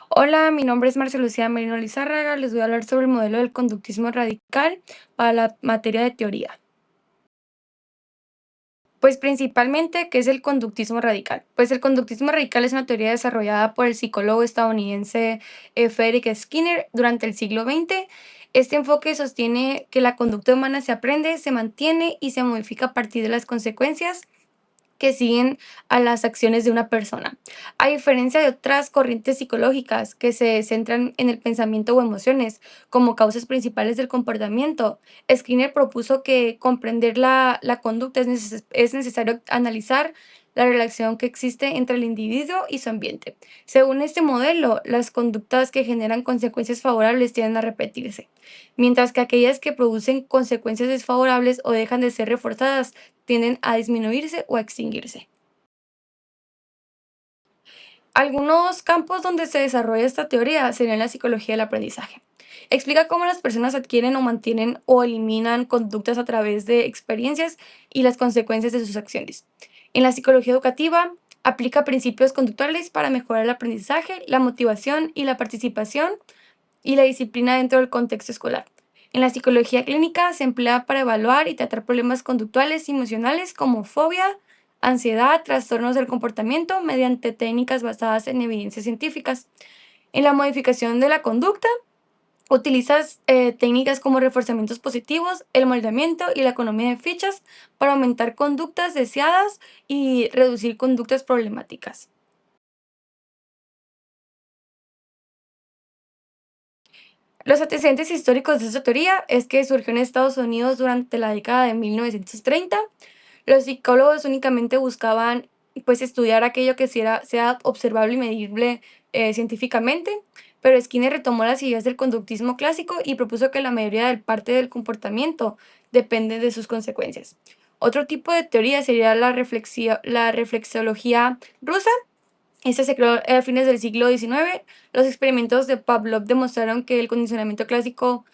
Hola, mi nombre es Marcia Lucía Merino Lizárraga. Les voy a hablar sobre el modelo del conductismo radical para la materia de teoría. Pues principalmente, ¿qué es el conductismo radical? Pues el conductismo radical es una teoría desarrollada por el psicólogo estadounidense Frederick Skinner durante el siglo XX. Este enfoque sostiene que la conducta humana se aprende, se mantiene y se modifica a partir de las consecuencias que siguen a las acciones de una persona. A diferencia de otras corrientes psicológicas que se centran en el pensamiento o emociones como causas principales del comportamiento, Skinner propuso que comprender la conducta es necesario analizar la relación que existe entre el individuo y su ambiente. Según este modelo, las conductas que generan consecuencias favorables tienden a repetirse, mientras que aquellas que producen consecuencias desfavorables o dejan de ser reforzadas tienden a disminuirse o a extinguirse. Algunos campos donde se desarrolla esta teoría serían la psicología del aprendizaje. Explica cómo las personas adquieren o mantienen o eliminan conductas a través de experiencias y las consecuencias de sus acciones. En la psicología educativa, aplica principios conductuales para mejorar el aprendizaje, la motivación y la participación y la disciplina dentro del contexto escolar. En la psicología clínica se emplea para evaluar y tratar problemas conductuales y emocionales como fobia, ansiedad, trastornos del comportamiento mediante técnicas basadas en evidencias científicas. En la modificación de la conducta, utilizas técnicas como reforzamientos positivos, el moldeamiento y la economía de fichas para aumentar conductas deseadas y reducir conductas problemáticas. Los antecedentes históricos de esta teoría es que surgió en Estados Unidos durante la década de 1930. Los psicólogos únicamente buscaban pues estudiar aquello que sea observable y medible científicamente, pero Skinner retomó las ideas del conductismo clásico y propuso que la mayoría del parte del comportamiento depende de sus consecuencias. Otro tipo de teoría sería la reflexología rusa. Esta se creó a fines del siglo XIX. Los experimentos de Pavlov demostraron que el condicionamiento clásico,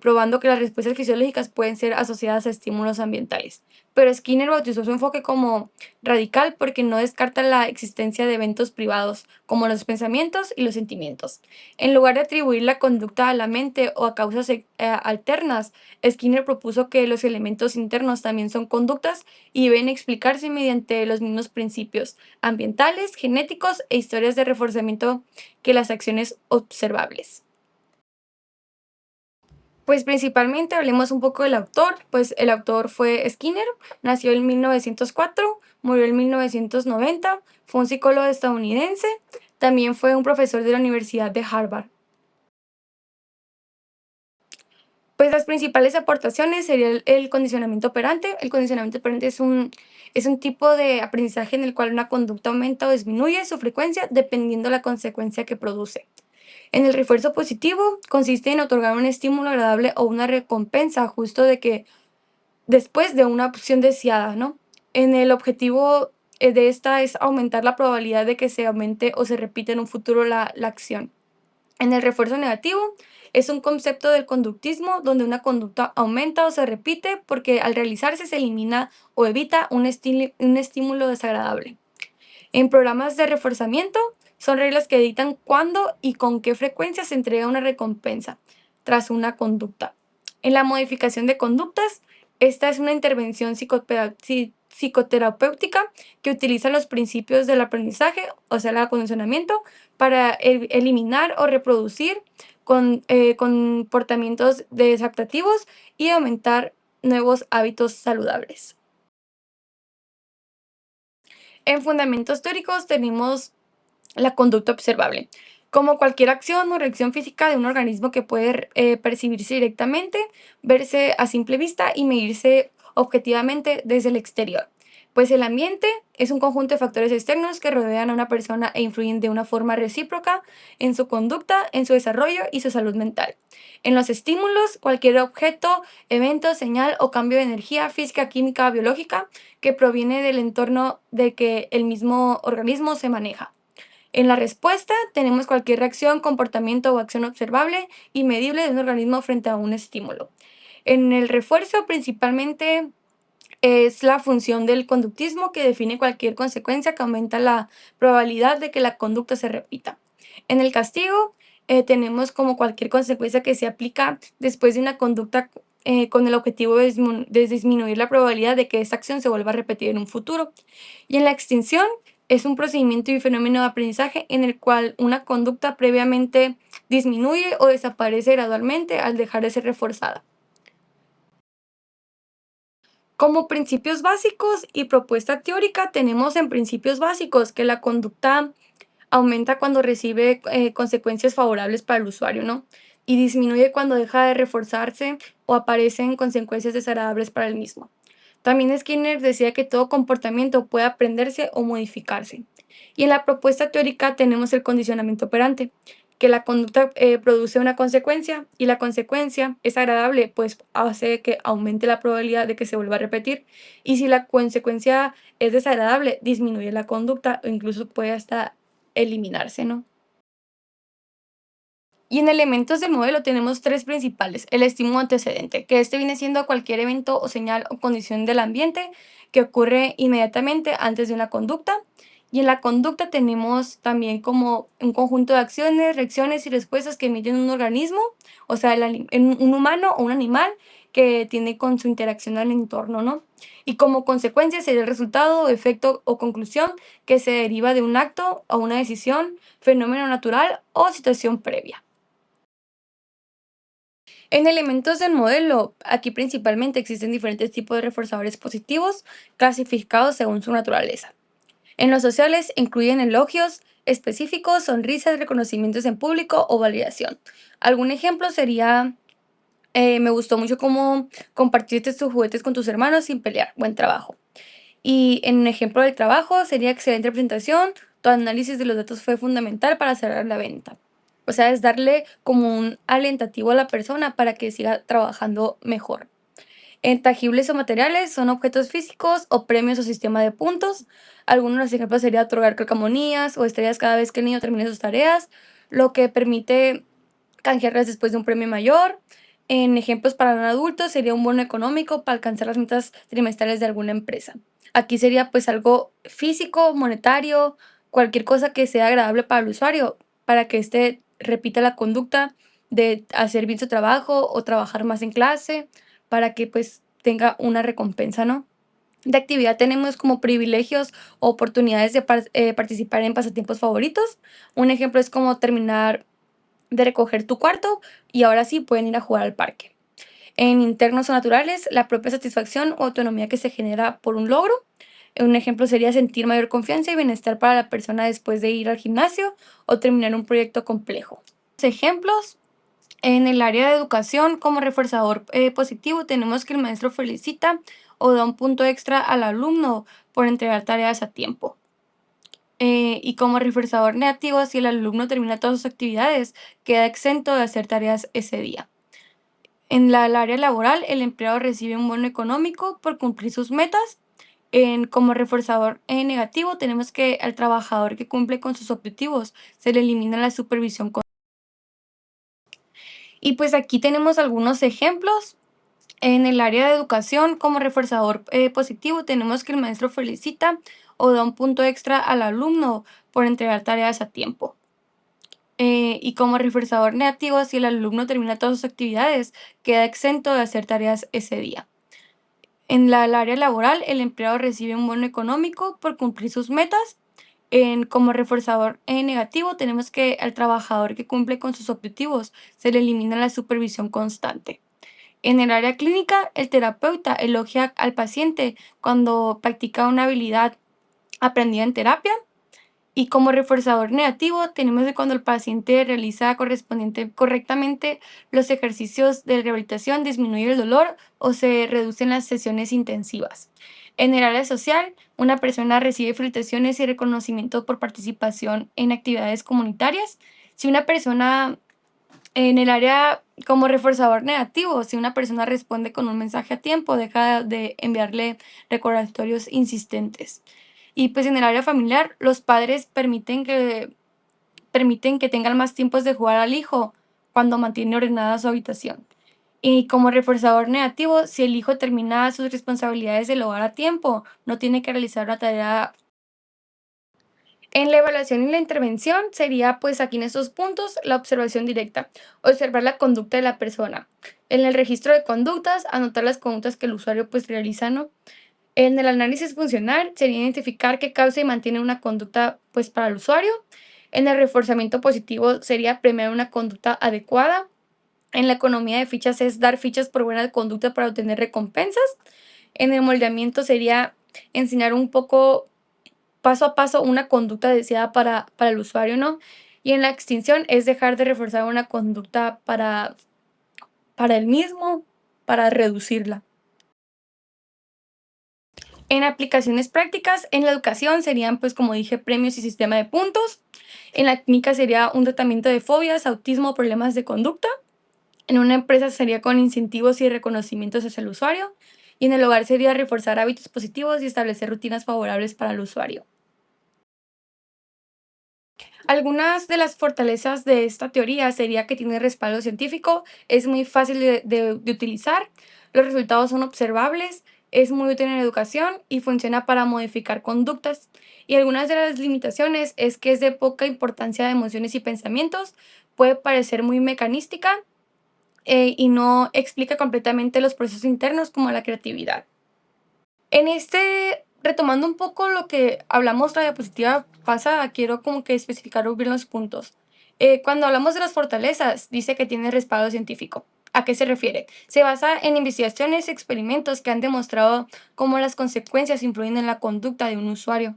probando que las respuestas fisiológicas pueden ser asociadas a estímulos ambientales. Pero Skinner bautizó su enfoque como radical porque no descarta la existencia de eventos privados, como los pensamientos y los sentimientos. En lugar de atribuir la conducta a la mente o a causas alternas, Skinner propuso que los elementos internos también son conductas y deben explicarse mediante los mismos principios ambientales, genéticos e historias de reforzamiento que las acciones observables. Pues principalmente hablemos un poco del autor, pues el autor fue Skinner, nació en 1904, murió en 1990, fue un psicólogo estadounidense, también fue un profesor de la Universidad de Harvard. Pues las principales aportaciones sería el condicionamiento operante. El condicionamiento operante es un tipo de aprendizaje en el cual una conducta aumenta o disminuye su frecuencia dependiendo de la consecuencia que produce. En el refuerzo positivo consiste en otorgar un estímulo agradable o una recompensa justo de que después de una opción deseada, ¿no? En el objetivo de esta es aumentar la probabilidad de que se aumente o se repita en un futuro la acción. En el refuerzo negativo es un concepto del conductismo donde una conducta aumenta o se repite porque al realizarse se elimina o evita un estímulo desagradable. En programas de reforzamiento son reglas que dictan cuándo y con qué frecuencia se entrega una recompensa tras una conducta. En la modificación de conductas, esta es una intervención psicoterapéutica que utiliza los principios del aprendizaje, o sea, el acondicionamiento, para eliminar o reproducir comportamientos desadaptativos y aumentar nuevos hábitos saludables. En fundamentos teóricos tenemos la conducta observable, como cualquier acción o reacción física de un organismo que puede percibirse directamente, verse a simple vista y medirse objetivamente desde el exterior. Pues el ambiente es un conjunto de factores externos que rodean a una persona e influyen de una forma recíproca en su conducta, en su desarrollo y su salud mental. En los estímulos, cualquier objeto, evento, señal o cambio de energía física, química, biológica que proviene del entorno de que el mismo organismo se maneja. En la respuesta tenemos cualquier reacción, comportamiento o acción observable y medible de un organismo frente a un estímulo. En el refuerzo principalmente es la función del conductismo que define cualquier consecuencia que aumenta la probabilidad de que la conducta se repita. En el castigo, tenemos como cualquier consecuencia que se aplica después de una conducta con el objetivo de disminuir la probabilidad de que esta acción se vuelva a repetir en un futuro. Y en la extinción, es un procedimiento y fenómeno de aprendizaje en el cual una conducta previamente disminuye o desaparece gradualmente al dejar de ser reforzada. Como principios básicos y propuesta teórica, tenemos en principios básicos que la conducta aumenta cuando recibe consecuencias favorables para el usuario, ¿no? Y disminuye cuando deja de reforzarse o aparecen consecuencias desagradables para el mismo. También Skinner decía que todo comportamiento puede aprenderse o modificarse. Y en la propuesta teórica tenemos el condicionamiento operante, que la conducta produce una consecuencia y la consecuencia es agradable, pues hace que aumente la probabilidad de que se vuelva a repetir. Y si la consecuencia es desagradable, disminuye la conducta o incluso puede hasta eliminarse, ¿no? Y en elementos del modelo tenemos tres principales. El estímulo antecedente, que este viene siendo cualquier evento o señal o condición del ambiente que ocurre inmediatamente antes de una conducta. Y en la conducta tenemos también como un conjunto de acciones, reacciones y respuestas que emite un organismo, o sea, un humano o un animal que tiene con su interacción al entorno, ¿no? Y como consecuencia sería el resultado, efecto o conclusión que se deriva de un acto o una decisión, fenómeno natural o situación previa. En elementos del modelo, aquí principalmente existen diferentes tipos de reforzadores positivos clasificados según su naturaleza. En los sociales incluyen elogios específicos, sonrisas, reconocimientos en público o validación. Algún ejemplo sería, me gustó mucho cómo compartiste tus juguetes con tus hermanos sin pelear, buen trabajo. Y en un ejemplo del trabajo sería excelente presentación, tu análisis de los datos fue fundamental para cerrar la venta. O sea, es darle como un alentativo a la persona para que siga trabajando mejor. En tangibles o materiales son objetos físicos o premios o sistema de puntos. Algunos de los ejemplos sería otorgar calcamonías o estrellas cada vez que el niño termine sus tareas, lo que permite canjearlas después de un premio mayor. En ejemplos para un adulto sería un bono económico para alcanzar las metas trimestrales de alguna empresa. Aquí sería pues algo físico, monetario, cualquier cosa que sea agradable para el usuario, para que éste repita la conducta de hacer bien su trabajo o trabajar más en clase, para que pues tenga una recompensa, ¿no? De actividad tenemos como privilegios o oportunidades de participar en pasatiempos favoritos. Un ejemplo es como terminar de recoger tu cuarto y ahora sí pueden ir a jugar al parque. En internos o naturales, la propia satisfacción o autonomía que se genera por un logro. Un ejemplo sería sentir mayor confianza y bienestar para la persona después de ir al gimnasio o terminar un proyecto complejo. Ejemplos, en el área de educación, como reforzador positivo, tenemos que el maestro felicita o da un punto extra al alumno por entregar tareas a tiempo. Y como reforzador negativo, si el alumno termina todas sus actividades, queda exento de hacer tareas ese día. En el área laboral, el empleado recibe un bono económico por cumplir sus metas. Como reforzador negativo, tenemos que al trabajador que cumple con sus objetivos se le elimina la supervisión. Y pues aquí tenemos algunos ejemplos. En el área de educación, como reforzador positivo, tenemos que el maestro felicita o da un punto extra al alumno por entregar tareas a tiempo. Y como reforzador negativo, si el alumno termina todas sus actividades, queda exento de hacer tareas ese día. En el área laboral, el empleado recibe un bono económico por cumplir sus metas. Como reforzador negativo, tenemos que al trabajador que cumple con sus objetivos se le elimina la supervisión constante. En el área clínica, el terapeuta elogia al paciente cuando practica una habilidad aprendida en terapia. Y como reforzador negativo, tenemos que cuando el paciente realiza correctamente los ejercicios de rehabilitación, disminuye el dolor o se reducen las sesiones intensivas. En el área social, una persona recibe felicitaciones y reconocimiento por participación en actividades comunitarias. Si una persona en el área como reforzador negativo, si una persona responde con un mensaje a tiempo, deja de enviarle recordatorios insistentes. Y pues en el área familiar, los padres permiten que tengan más tiempos de jugar al hijo cuando mantiene ordenada su habitación. Y como reforzador negativo, si el hijo termina sus responsabilidades del hogar a tiempo, no tiene que realizar una tarea. En la evaluación y la intervención sería, pues aquí en estos puntos, la observación directa, observar la conducta de la persona. En el registro de conductas, anotar las conductas que el usuario pues realiza, ¿no? En el análisis funcional sería identificar qué causa y mantiene una conducta pues para el usuario. En el reforzamiento positivo sería premiar una conducta adecuada. En la economía de fichas es dar fichas por buena conducta para obtener recompensas. En el moldeamiento sería enseñar un poco paso a paso una conducta deseada para el usuario, ¿no? Y en la extinción es dejar de reforzar una conducta para el mismo, para reducirla. En aplicaciones prácticas, en la educación serían, pues como dije, premios y sistema de puntos. En la clínica sería un tratamiento de fobias, autismo, problemas de conducta. En una empresa sería con incentivos y reconocimientos hacia el usuario. Y en el hogar sería reforzar hábitos positivos y establecer rutinas favorables para el usuario. Algunas de las fortalezas de esta teoría sería que tiene respaldo científico, es muy fácil de utilizar, los resultados son observables, es muy útil en educación y funciona para modificar conductas. Y algunas de las limitaciones es que es de poca importancia de emociones y pensamientos, puede parecer muy mecanística y no explica completamente los procesos internos como la creatividad. En este, retomando un poco lo que hablamos la diapositiva pasada, quiero como que especificar bien los puntos. Cuando hablamos de las fortalezas, dice que tiene respaldo científico. ¿A qué se refiere? Se basa en investigaciones y experimentos que han demostrado cómo las consecuencias influyen en la conducta de un usuario.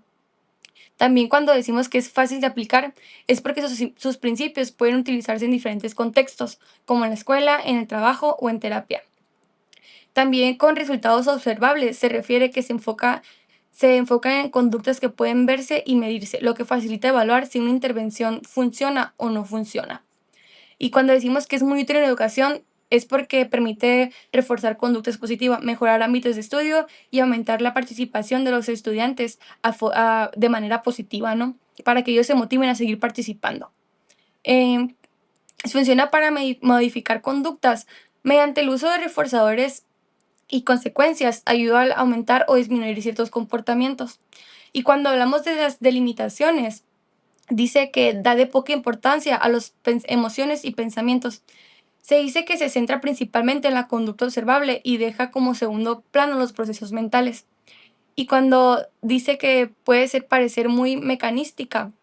También cuando decimos que es fácil de aplicar, es porque sus principios pueden utilizarse en diferentes contextos, como en la escuela, en el trabajo o en terapia. También con resultados observables se refiere que se enfoca en conductas que pueden verse y medirse, lo que facilita evaluar si una intervención funciona o no funciona. Y cuando decimos que es muy útil en educación, es porque permite reforzar conductas positivas, mejorar ámbitos de estudio y aumentar la participación de los estudiantes de manera positiva, ¿no? Para que ellos se motiven a seguir participando. Em, Funciona para modificar conductas mediante el uso de reforzadores y consecuencias, ayuda a aumentar o disminuir ciertos comportamientos. Y cuando hablamos de las delimitaciones, dice que da de poca importancia a las emociones y pensamientos. Se dice que se centra principalmente en la conducta observable y deja como segundo plano los procesos mentales. Y cuando dice que puede ser parecer muy mecanística,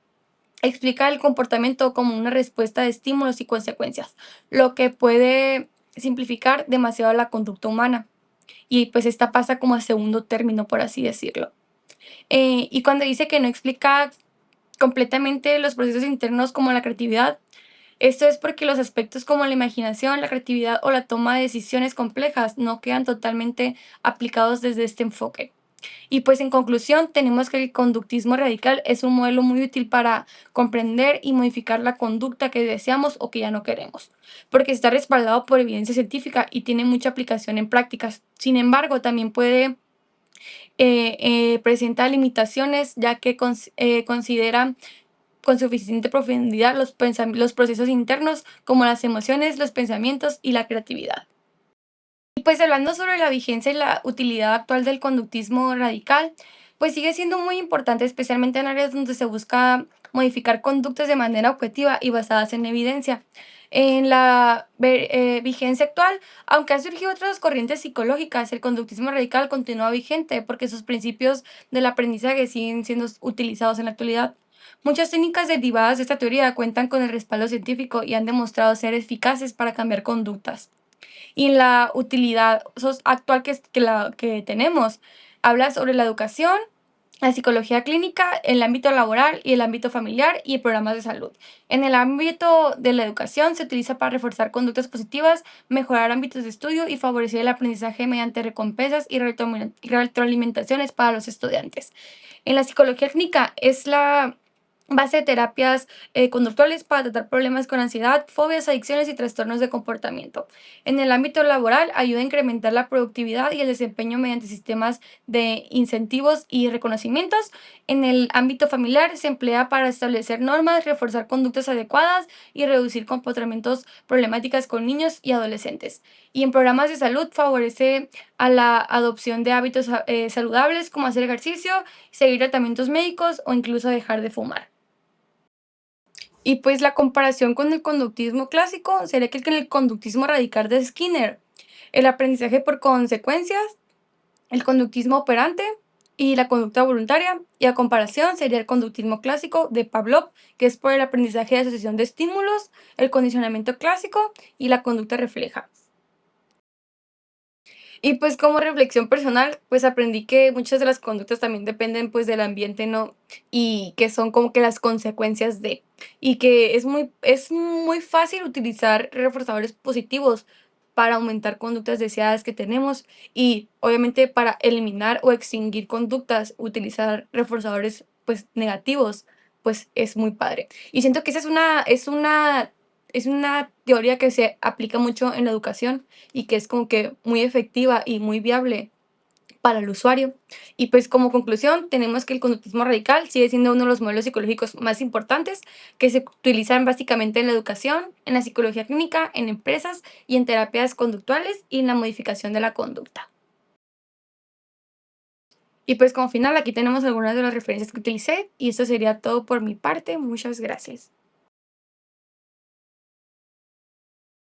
explica el comportamiento como una respuesta de estímulos y consecuencias, lo que puede simplificar demasiado la conducta humana y pues esta pasa como a segundo término, por así decirlo. Y cuando dice que no explica completamente los procesos internos como la creatividad, esto es porque los aspectos como la imaginación, la creatividad o la toma de decisiones complejas no quedan totalmente aplicados desde este enfoque. Y pues en conclusión, tenemos que el conductismo radical es un modelo muy útil para comprender y modificar la conducta que deseamos o que ya no queremos, porque está respaldado por evidencia científica y tiene mucha aplicación en prácticas. Sin embargo, también puede presentar limitaciones ya que considera con suficiente profundidad los procesos internos como las emociones, los pensamientos y la creatividad. Y pues hablando sobre la vigencia y la utilidad actual del conductismo radical, pues sigue siendo muy importante, especialmente en áreas donde se busca modificar conductas de manera objetiva y basadas en evidencia. En la vigencia actual, aunque han surgido otras corrientes psicológicas, el conductismo radical continúa vigente porque sus principios del aprendizaje siguen siendo utilizados en la actualidad. Muchas técnicas derivadas de esta teoría cuentan con el respaldo científico y han demostrado ser eficaces para cambiar conductas y la utilidad actual que tenemos. Habla sobre la educación, la psicología clínica, el ámbito laboral y el ámbito familiar y programas de salud. En el ámbito de la educación se utiliza para reforzar conductas positivas, mejorar ámbitos de estudio y favorecer el aprendizaje mediante recompensas y retroalimentaciones para los estudiantes. En la psicología clínica es base de terapias conductuales para tratar problemas con ansiedad, fobias, adicciones y trastornos de comportamiento. En el ámbito laboral, ayuda a incrementar la productividad y el desempeño mediante sistemas de incentivos y reconocimientos. En el ámbito familiar, se emplea para establecer normas, reforzar conductas adecuadas y reducir comportamientos problemáticas con niños y adolescentes. Y en programas de salud, favorece a la adopción de hábitos saludables como hacer ejercicio, seguir tratamientos médicos o incluso dejar de fumar. Y pues la comparación con el conductismo clásico sería que en el conductismo radical de Skinner, el aprendizaje por consecuencias, el conductismo operante y la conducta voluntaria, y a comparación sería el conductismo clásico de Pavlov, que es por el aprendizaje de asociación de estímulos, el condicionamiento clásico y la conducta refleja. Y pues como reflexión personal, pues aprendí que muchas de las conductas también dependen pues del ambiente, ¿no? Y que son como que las consecuencias de. Y que es muy fácil utilizar reforzadores positivos para aumentar conductas deseadas que tenemos y obviamente para eliminar o extinguir conductas, utilizar reforzadores pues negativos, pues es muy padre. Y siento que esa es una teoría que se aplica mucho en la educación y que es como que muy efectiva y muy viable para el usuario. Y pues como conclusión, tenemos que el conductismo radical sigue siendo uno de los modelos psicológicos más importantes que se utilizan básicamente en la educación, en la psicología clínica, en empresas y en terapias conductuales y en la modificación de la conducta. Y pues como final, aquí tenemos algunas de las referencias que utilicé y esto sería todo por mi parte. Muchas gracias.